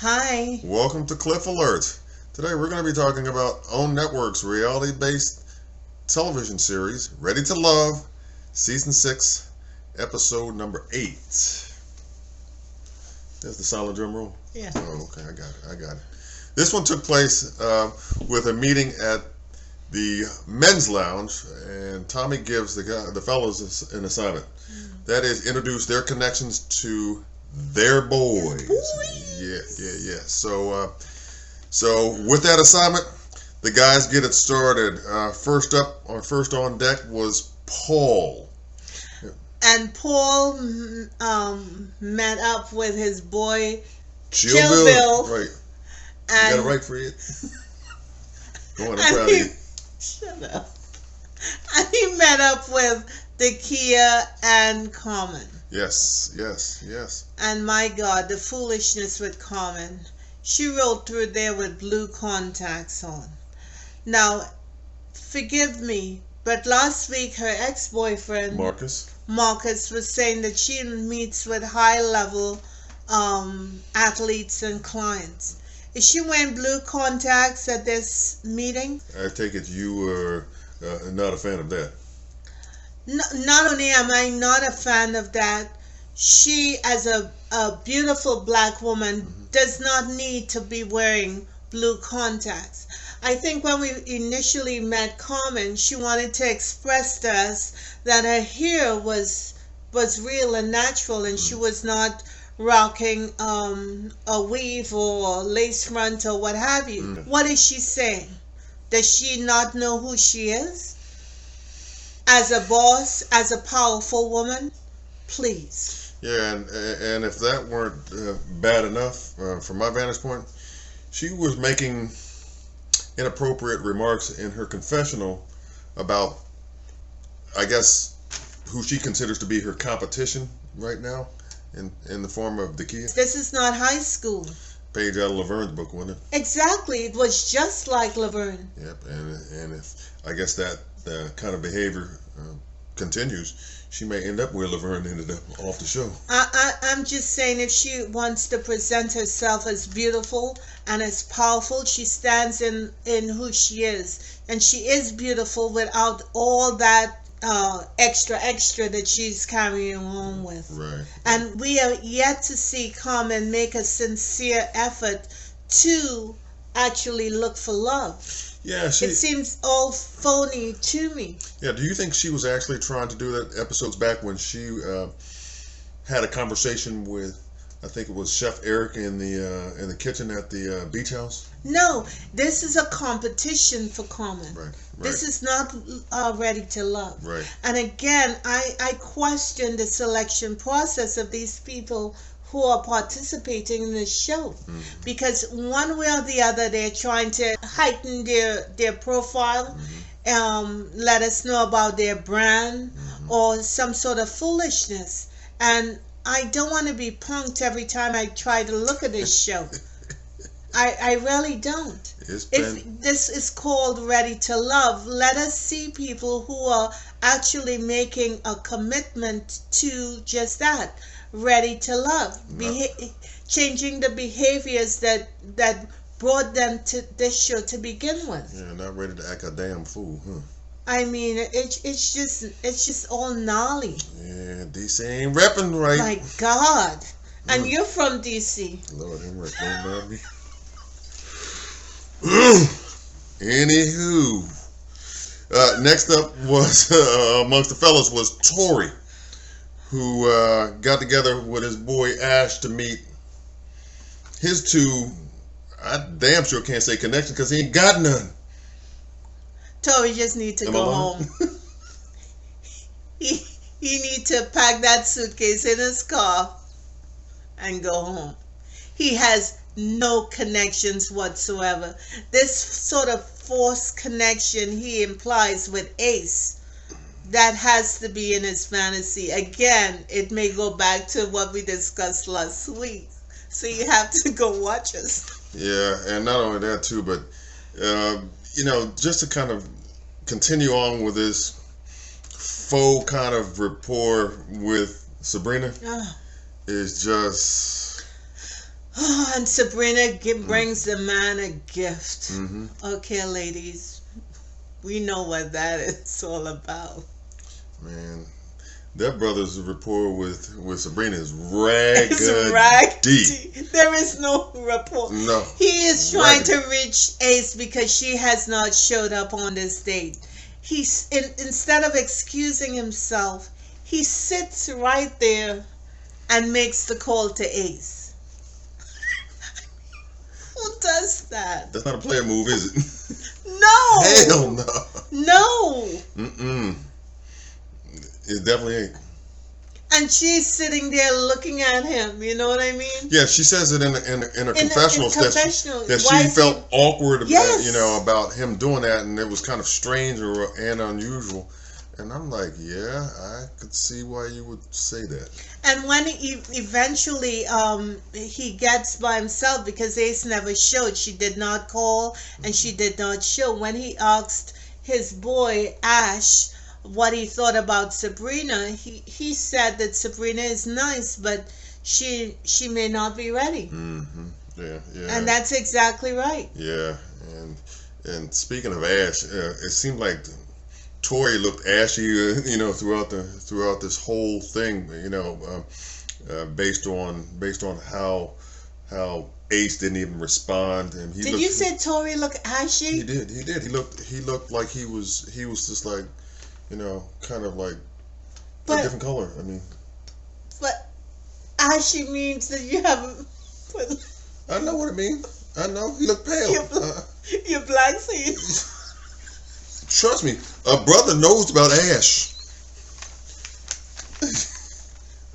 Hi. Welcome to Cliff Alerts. Today we're going to be talking about OWN Network's reality-based television series, Ready to Love, Season 6, Episode number 8. There's the solid drum roll? Yeah. Oh, okay, I got it. This one took place with a meeting at the men's lounge, and Tommy gives the fellows an assignment. That is, introduce their connections to their boys. Yeah. So with that assignment, the guys get it started. First on deck was Paul. And Paul met up with his boy Chill Bill. Right. You got it right, Fred. Go on, I'm proud of you. Shut up. And he met up with Dekia and Carmen. Yes. And my God, the foolishness with Carmen. She rolled through there with blue contacts on. Now, forgive me, but last week her ex-boyfriend Marcus was saying that she meets with high-level athletes and clients. Is she wearing blue contacts at this meeting? I take it you were not a fan of that. No, not only am I not a fan of that, she, as a beautiful black woman, does not need to be wearing blue contacts. I think when we initially met Carmen, she wanted to express to us that her hair was real and natural, and she was not rocking a weave or lace front or what have you. What is she saying? Does she not know who she is? As a boss, as a powerful woman? Please. Yeah, and if that weren't bad enough, from my vantage point, she was making inappropriate remarks in her confessional about, I guess, who she considers to be her competition right now, in the form of Dekia. This is not high school. Page out of Laverne's book, wasn't it? Exactly. It was just like Laverne. Yep, and if I guess that kind of behavior continues, she may end up where Laverne ended up, off the show. I'm just saying, if she wants to present herself as beautiful and as powerful, she stands in who she is. And she is beautiful without all that extra that she's carrying on with. Right. And we are yet to see Carmen make a sincere effort to actually look for love. Yeah, it seems all phony to me. Yeah, do you think she was actually trying to do that episodes back when she had a conversation with, I think it was Chef Eric in the kitchen at the beach house? No, this is a competition for Carmen. Right. This is not Ready to Love. Right. And again, I question the selection process of these people who are participating in this show, because one way or the other they're trying to heighten their profile, let us know about their brand, or some sort of foolishness. And I don't want to be punked every time I try to look at this show. I really don't. If this is called Ready to Love, let us see people who are actually making a commitment to just that. Ready to love, changing the behaviors that brought them to this show to begin with. Yeah, not ready to act a damn fool, huh? I mean, it's just all gnarly. Yeah, DC ain't repping right. My God, and you're from DC. Lord, ain't right, don't mind me. Anywho, next up was amongst the fellas was Tori, who got together with his boy Ash to meet his two, I damn sure can't say connection because he ain't got none. Tori just need to go home. he need to pack that suitcase in his car and go home. He has no connections whatsoever. This sort of forced connection he implies with Ace, that has to be in his fantasy. Again, it may go back to what we discussed last week. So you have to go watch us. Yeah, and not only that too, but just to kind of continue on with this faux kind of rapport with Sabrina is just Oh, and Sabrina brings the man a gift. Mm-hmm. Okay, ladies, we know what that is all about. Man, that brother's rapport with Sabrina is raggedy. It's raggedy. There is no rapport. No. He is trying Raggedy. to reach Ace because she has not showed up on this date. Instead of excusing himself, he sits right there and makes the call to Ace. Who does that? That's not a player move, is it? No. Hell no. No. Mm-mm. It definitely ain't. And she's sitting there looking at him. You know what I mean? Yeah, she says it in a confessional that Why she is felt awkward Yes. about him doing that, and it was kind of strange and unusual. And I'm like, yeah, I could see why you would say that. And when he eventually he gets by himself because Ace never showed, she did not call and she did not show. When he asked his boy Ash what he thought about Sabrina, he said that Sabrina is nice, but she may not be ready. Mm-hmm. Yeah. And that's exactly right. Yeah, and speaking of Ash, it seemed like Tori looked ashy, throughout this whole thing, based on how Ace didn't even respond, and Did you say Tori looked ashy? He did. He looked like he was just like, kind of like a different color. I mean, but ashy means that you haven't put. I know what it means. I know he looked pale. You're black, seed. Trust me, a brother knows about Ash.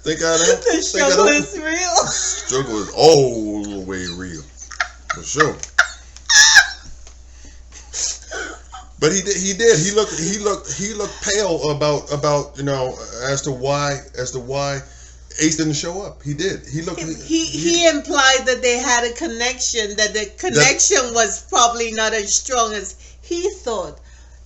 Think I don't? The struggle is real. Struggle is all the way real, for sure. But he did. He looked pale about as to why Ace didn't show up. He did. He implied that they had a connection. That the connection was probably not as strong as he thought.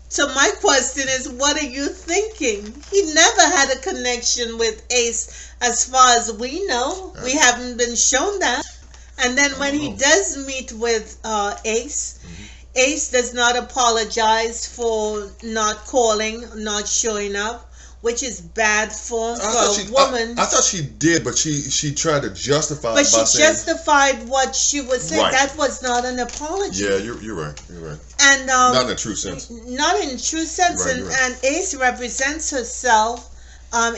So my question is, what are you thinking? He never had a connection with Ace, as far as we know. We haven't been shown that. And then when he does meet with Ace, Ace does not apologize for not calling, not showing up, which is bad form for a woman. I thought she did, but she tried to justify. But she justified what she was saying. Right. That was not an apology. Yeah, you're right. You're right. And not in a true sense. Not in true sense. Right, and Ace represents herself.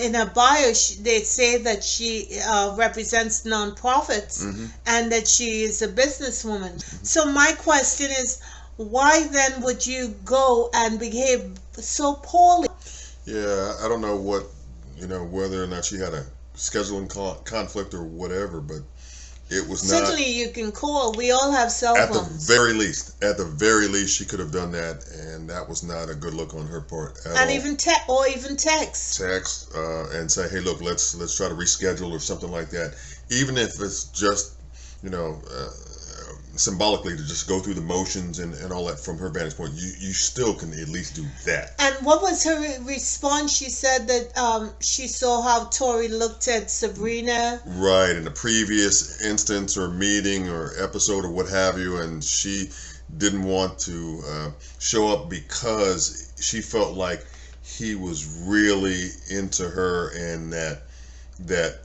In her bio, they say that she represents nonprofits and that she is a businesswoman. So my question is, why then would you go and behave so poorly? Yeah, I don't know what, whether or not she had a scheduling conflict or whatever, but it was not. Certainly you can call. We all have cell phones. At the very least, she could have done that, and that was not a good look on her part at all. And even text. Text and say, hey, look, let's try to reschedule or something like that. Even if it's just, symbolically to just go through the motions and all that from her vantage point, you still can at least do that. And what was her response? She said that she saw how Tori looked at Sabrina. Right, in the previous instance or meeting or episode or what have you, and she didn't want to show up because she felt like he was really into her and that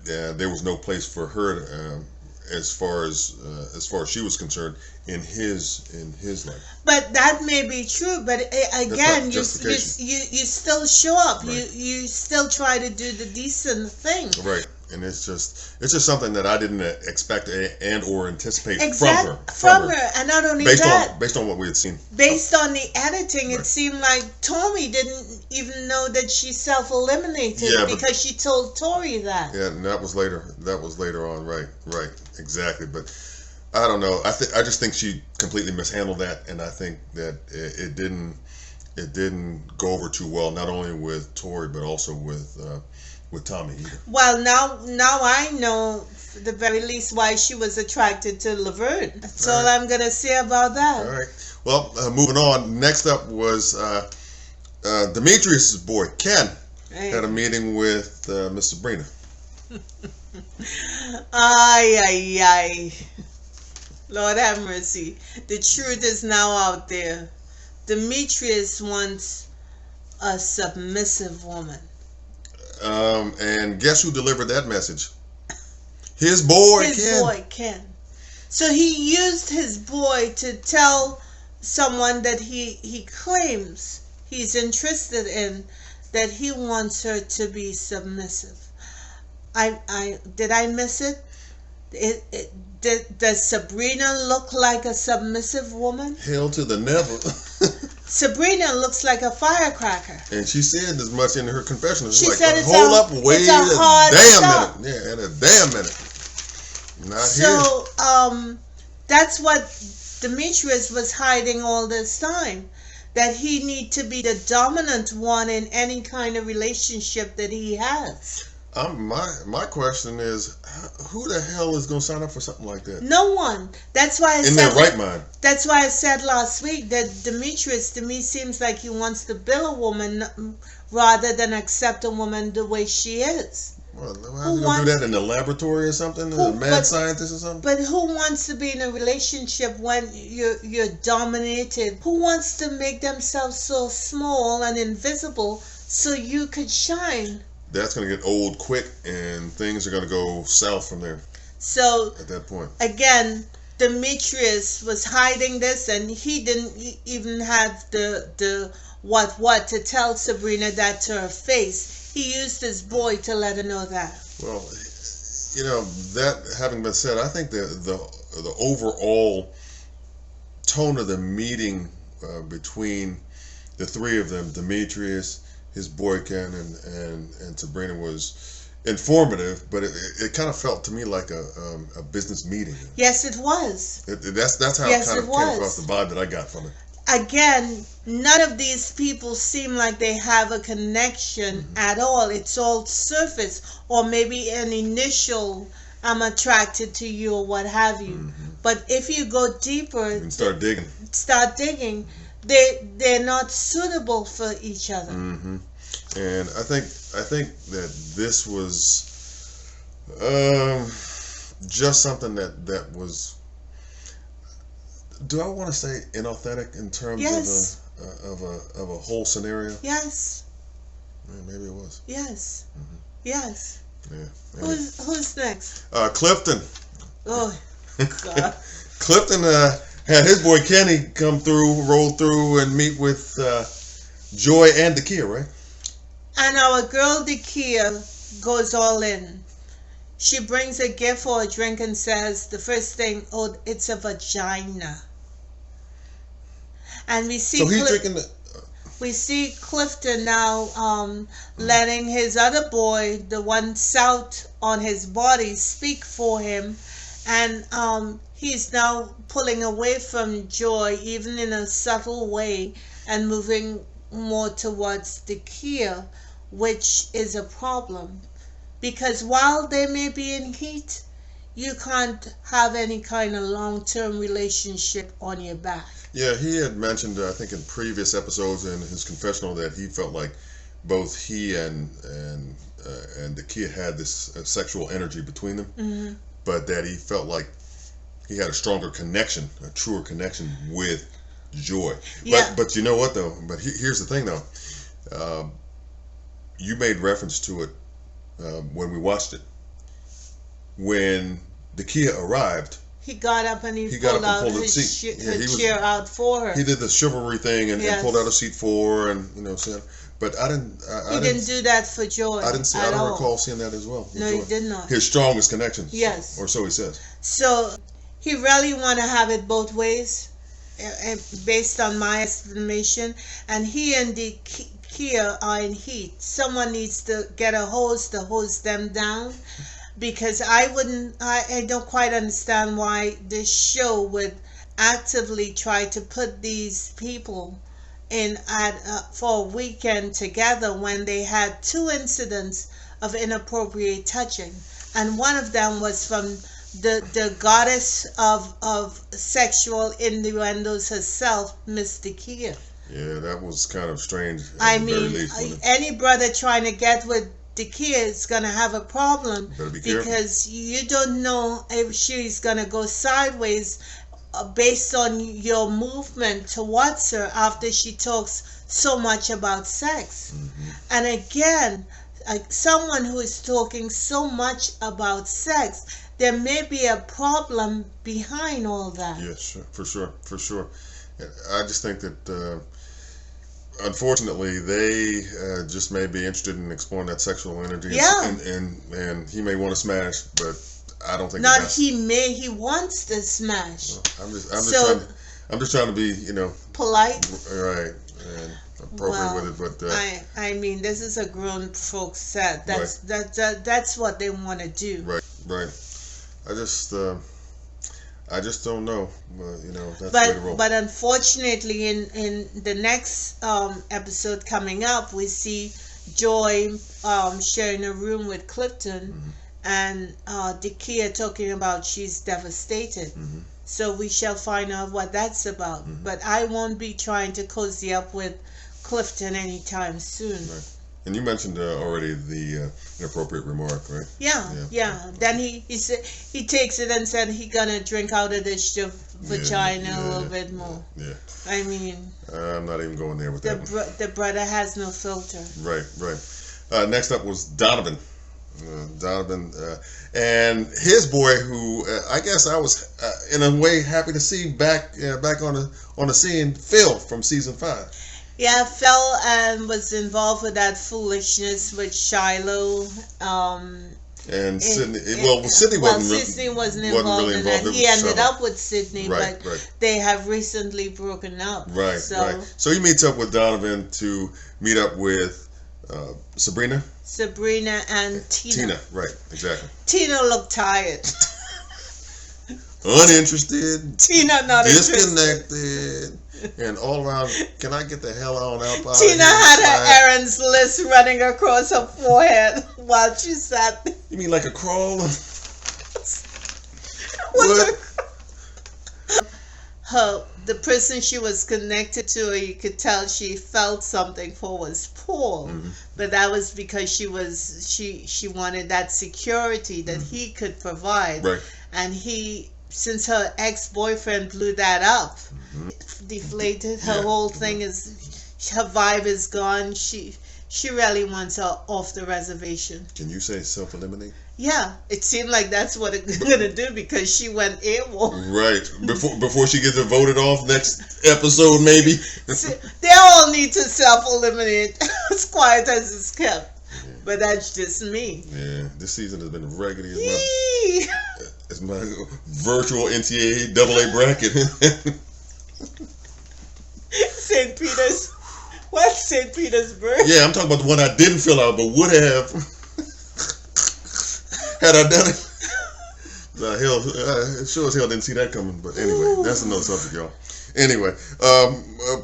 there was no place for her as far as she was concerned in his life. But that may be true. But again, you still show up. Right. You still try to do the decent thing. Right. And it's just something that I didn't expect and or anticipate from her. And not only based on what we had seen. Based on the editing, it seemed like Tori didn't even know that she self-eliminated because she told Tori that. Yeah, and that was later. That was later on. Right. Exactly. But I don't know. I just think she completely mishandled that, and I think that it didn't go over too well. Not only with Tori, but also with Tommy either. Well, now I know, for the very least, why she was attracted to Laverne. That's all I'm going to say about that. All right. Well, moving on. Next up was Demetrius' boy, Ken, had a meeting with Miss Sabrina. Ay. Lord have mercy. The truth is now out there. Demetrius wants a submissive woman. And guess who delivered that message? His boy, Ken. His boy, Ken. So he used his boy to tell someone that he claims he's interested in, that he wants her to be submissive. Did I miss it? Does Sabrina look like a submissive woman? Hell to the never. Sabrina looks like a firecracker. And she said as much in her confession. She like, said it's hold up, wait a hard damn minute. Yeah, in a damn minute. Not here. So that's what Demetrius was hiding all this time. That he need to be the dominant one in any kind of relationship that he has. My question is, who the hell is going to sign up for something like that? No one. That's why I said, their right mind. That's why I said last week that Demetrius, to me, seems like he wants to build a woman rather than accept a woman the way she is. Well, how are you going to do that in the laboratory or something? A mad scientist or something? But who wants to be in a relationship when you're dominated? Who wants to make themselves so small and invisible so you could shine? That's going to get old quick, and things are going to go south from there. So at that point, again, Demetrius was hiding this, and he didn't even have the what to tell Sabrina that to her face. He used his boy to let her know that. Well, that having been said, I think the overall tone of the meeting between the three of them, Demetrius, his boy Ken, and Sabrina, was informative, but it kind of felt to me like a business meeting. Yes, it was. That's how it kind of came across, the vibe that I got from it. Again, none of these people seem like they have a connection at all. It's all surface, or maybe an initial I'm attracted to you or what have you. But if you go deeper and start digging, they're not suitable for each other. And I think that this was just something that was, do I want to say inauthentic in terms of a whole scenario? Yes. Maybe it was. Yes. Yes. Yeah. Who's next? Clifton. Oh, God. Clifton had his boy Kenny roll through and meet with Joy and Dakia, right? And our girl Dakia goes all in. She brings a gift or a drink and says the first thing, oh, it's a vagina. And we see we see Clifton now letting his other boy, the one south on his body, speak for him. And he's now pulling away from Joy, even in a subtle way, and moving more towards Dakia, which is a problem. Because while they may be in heat, you can't have any kind of long-term relationship on your back. Yeah, he had mentioned, I think in previous episodes in his confessional, that he felt like both he and Dakia had this sexual energy between them, but that he felt like he had a stronger connection, a truer connection with Joy. Yeah. But you know what though? But here's the thing though. You made reference to it when we watched it. When Dakia arrived, he got up and he pulled out his chair out for her. He did the chivalry thing and pulled out a seat for her, and said. But I didn't. He didn't do that for Joy. I don't recall seeing that as well. No, he did not. His strongest connections. Yes. Or so he says. So he really want to have it both ways, based on my estimation. And he and Dakia are in heat. Someone needs to get a hose to hose them down. Because I don't quite understand why this show would actively try to put these people in for a weekend together when they had 2 incidents of inappropriate touching, and one of them was from the goddess of sexual innuendos herself, Miss Dakia. Yeah, that was kind of strange. I mean, any brother trying to get with Dekia is gonna have a problem Better be careful. because you don't know if she's gonna go sideways based on your movement towards her after she talks so much about sex. And again, someone who is talking so much about sex, there may be a problem behind all that. Yeah, sure, for sure. I just think that unfortunately they just may be interested in exploring that sexual energy. Yeah. And he may want to smash, but I don't think Not that's, he wants to smash. I'm just trying to be, Polite. right, and appropriate with it. But I mean, this is a grown folks set. That's what they want to do. Right. I just don't know. That's the way to roll. But unfortunately, in the next episode coming up, we see Joy sharing a room with Clifton, and Dekia talking about she's devastated. So we shall find out what that's about. But I won't be trying to cozy up with Clifton anytime soon. Right. And you mentioned already the inappropriate remark, right? Yeah. Then he said he takes it and said he gonna drink out of this vagina a little bit more. Yeah. I mean, I'm not even going there with that. The brother has no filter. Right. Next up was Donovan. Donovan and his boy, who I guess I was in a way happy to see back on the scene, Phil from season 5. Yeah, Phil was involved with that foolishness with Shiloh. And Sydney. Sydney wasn't involved really in involved. that. He ended up with Sydney, right. they have recently broken up. Right. So he meets up with Donovan to meet up with Sabrina and Tina. Right, exactly. Tina looked tired. Uninterested. Tina not disconnected. And all around, can I get the hell on out? Tina had her errands list running across her forehead while she sat there. You mean like a crawl? The person she was connected to, you could tell she felt something for, was Paul. But that was because she wanted that security that he could provide. Right. And since her ex-boyfriend blew that up, deflated, her whole thing her vibe is gone. She really wants her off the reservation. Can you say self-eliminate? Yeah, it seemed like that's what it's gonna do because she went AWOL. Right. Before she gets voted off next episode, maybe. They all need to self-eliminate as quiet as it's kept. Yeah. But that's just me. Yeah, this season has been raggedy as my virtual NCAA AA bracket. St. Peter's. What's St. Petersburg? Yeah, I'm talking about the one I didn't fill out, but would have had I done it. Sure as hell didn't see that coming. But anyway, that's another subject, y'all. Anyway,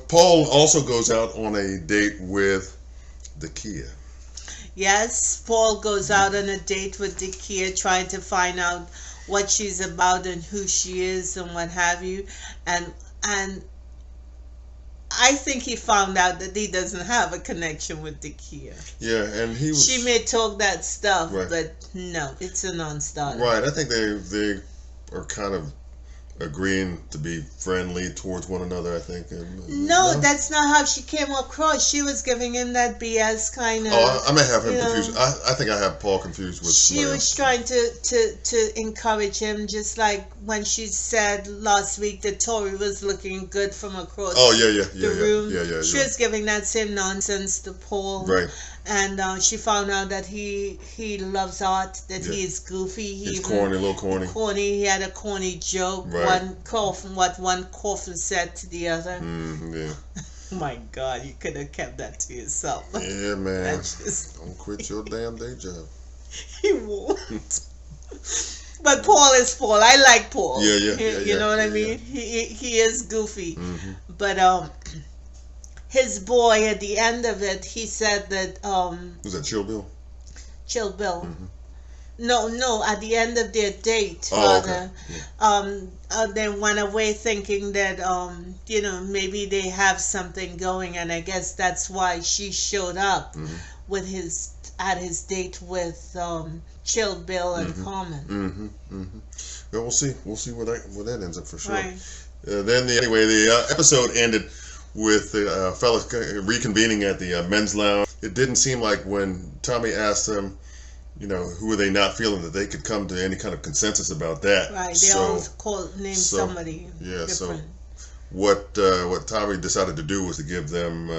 Paul also goes out on a date with Dekia. Yes, Paul goes out on a date with Dekia, trying to find out what she's about and who she is and what have you. And I think he found out that he doesn't have a connection with Dekia. Yeah, and she may talk that stuff, right. But no, it's a non-starter. Right, I think they are kind of agreeing to be friendly towards one another, I think. No, that's not how she came across. She was giving him that BS kind of... Oh, I may have him confused. I think I have Paul confused with... She was trying to encourage him, just like when she said last week that Tori was looking good from across the room. Yeah. She was giving that same nonsense to Paul. Right. And she found out that he loves art, that he is goofy. He's corny, a little corny. He had a corny joke. Right. One coffin said to the other. Yeah. Oh my God, you could have kept that to yourself. Yeah, man. Don't quit your damn day job. He won't. But Paul is Paul. I like Paul. Yeah. You know what I mean? Yeah. He is goofy. But his boy at the end of it, he said that was that Chill Bill? Chill Bill. No, at the end of their date, okay. They went away thinking that maybe they have something going, and I guess that's why she showed up with his at his date with Chill Bill and Carmen. Well, we'll see. We'll see where that ends up for sure. Right. Then the episode ended with the fellas reconvening at the men's lounge. It didn't seem like when Tommy asked them, who were they not feeling, that they could come to any kind of consensus about that. Right. They all named somebody yeah, different. So what Tommy decided to do was to give them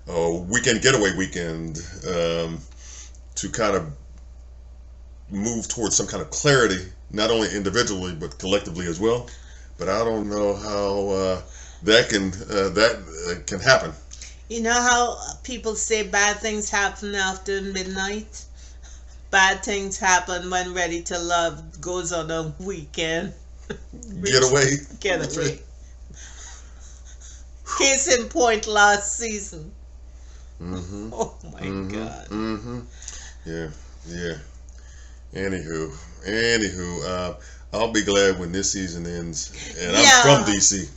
a weekend getaway weekend to kind of move towards some kind of clarity, not only individually but collectively as well. But I don't know how that can happen. You know how people say bad things happen after midnight? Bad things happen when Ready to Love goes on a weekend. Getaway. Case in point, last season. Oh my God. Yeah. Anywho, I'll be glad when this season ends, and I'm from DC.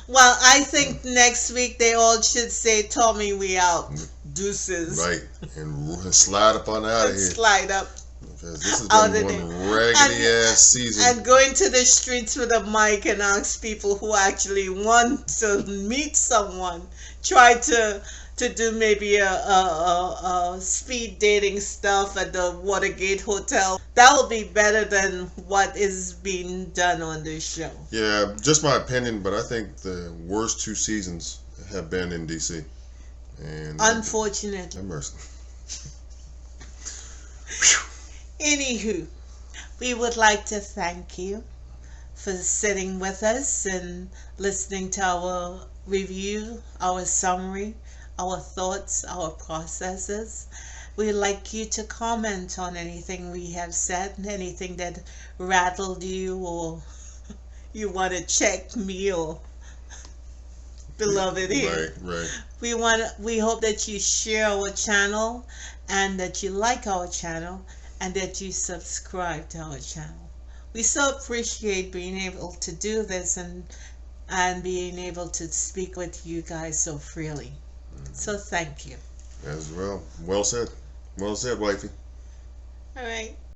Well, I think next week they all should say, "Tommy, we out, deuces." Right, and slide up on out of here. Slide up. Because this has been one raggedy ass season. And go into the streets with a mic and ask people who actually want to meet someone. Try to do maybe a speed dating stuff at the Watergate Hotel. That will be better than what is being done on this show. Yeah, just my opinion, but I think the worst 2 seasons have been in DC. And unfortunately. Mercy. Anywho, we would like to thank you for sitting with us and listening to our review, our summary, our thoughts, our processes. We'd like you to comment on anything we have said, anything that rattled you, or you want to check me or beloved here. Right. We hope that you share our channel and that you like our channel and that you subscribe to our channel. We so appreciate being able to do this and being able to speak with you guys so freely. So thank you. As well. Well said. Well said, wifey. All right.